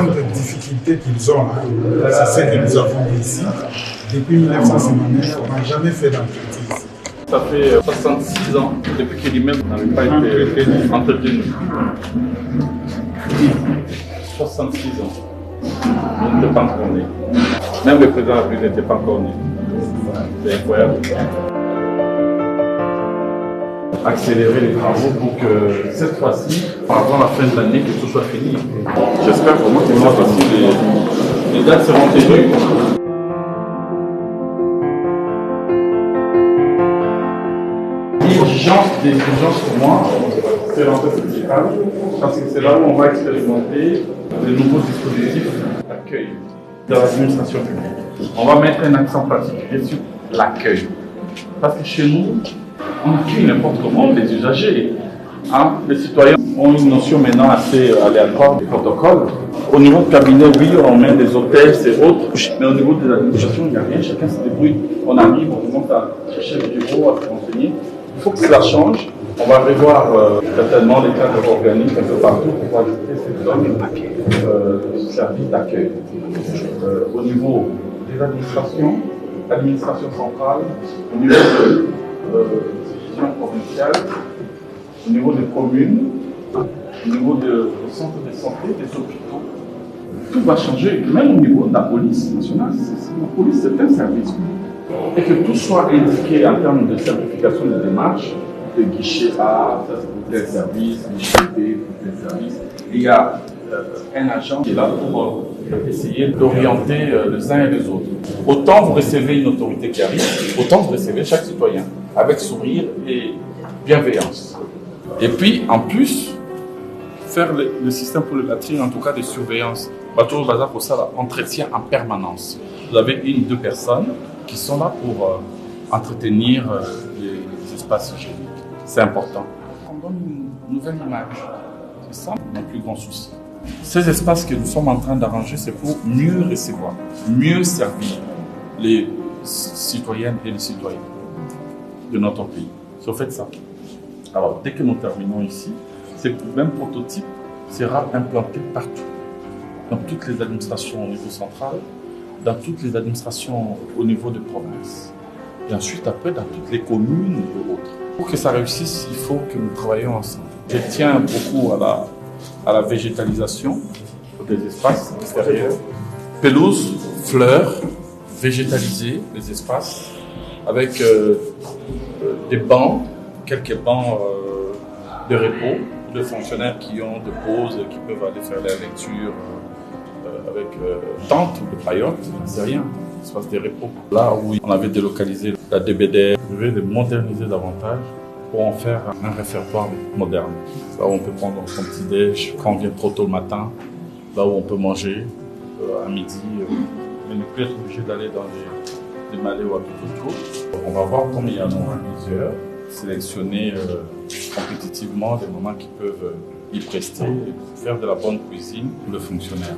grande difficulté qu'ils ont, c'est ce que nous avons dit ici. Depuis 1959, on n'a jamais fait d'entreprise. Ça fait 66 ans depuis que l'immeuble n'avait pas été entretenu. 66 ans. On n'était pas encore né. Même le président de la République n'était pas encore né. C'est incroyable. Accélérer les travaux pour que cette fois-ci, avant la fin de l'année, que tout soit fini. J'espère vraiment que cette fois-ci, les dates seront tenues. L'exigence pour moi, c'est l'entreprise fiscale, parce que c'est là où on va expérimenter de nouveaux dispositifs d'accueil de l'administration publique. On va mettre un accent particulier sur l'accueil. Parce que chez nous, on accueille n'importe comment les usagers. Les citoyens ont une notion maintenant assez aléatoire du protocole. Au niveau du cabinet, oui, on met des hôtesses et autres, mais au niveau de l'administration, il n'y a rien, chacun se débrouille. On arrive, on remonte à chercher le bureau, à se renseigner. Il faut que cela change. On va revoir certainement les cadres organiques un peu partout pour ajouter ces zones services d'accueil. Au niveau des administrations, administration centrale, au niveau de division provinciale, au niveau des communes, au niveau des centres de santé, des hôpitaux. Tout va changer, même au niveau de la police nationale. La police, c'est un service. Et que tout soit indiqué en termes de simplification des démarches, de guichet A, ça c'est tel service, guichet B, tel service. Il y a un agent qui est là pour essayer d'orienter les uns et les autres. Autant vous recevez une autorité qui arrive, autant vous recevez chaque citoyen avec sourire et bienveillance. Et puis, en plus, faire le système pour la tri, en tout cas de surveillance. Bateau Bazar pour ça, entretien en permanence. Vous avez une ou deux personnes qui sont là pour entretenir les espaces hygiéniques. C'est important. On donne une nouvelle image. C'est ça mon plus grand souci. Ces espaces que nous sommes en train d'arranger, c'est pour mieux recevoir, mieux servir les citoyennes et les citoyens de notre pays. C'est au fait ça. Alors, dès que nous terminons ici, ce même prototype sera implanté partout. Dans toutes les administrations au niveau central, dans toutes les administrations au niveau de province. Et ensuite, après, dans toutes les communes et autres. Pour que ça réussisse, il faut que nous travaillions ensemble. Je tiens beaucoup à la végétalisation des espaces extérieurs. Pelouse, fleurs, végétaliser les espaces avec des bancs, quelques bancs de repos, de fonctionnaires qui ont des pauses, qui peuvent aller faire la lecture avec tente ou de paillotes, c'est rien, espace de repos. Là où on avait délocalisé la DBD, je vais le moderniser davantage pour en faire un réfectoire moderne. Là où on peut prendre son petit déj quand on vient trop tôt le matin, là où on peut manger à midi, mais ne plus être obligé d'aller dans les malais ou à tout autour. On va voir combien il y en aura plusieurs, sélectionner compétitivement des moments qui peuvent y prester et faire de la bonne cuisine pour le fonctionnaire.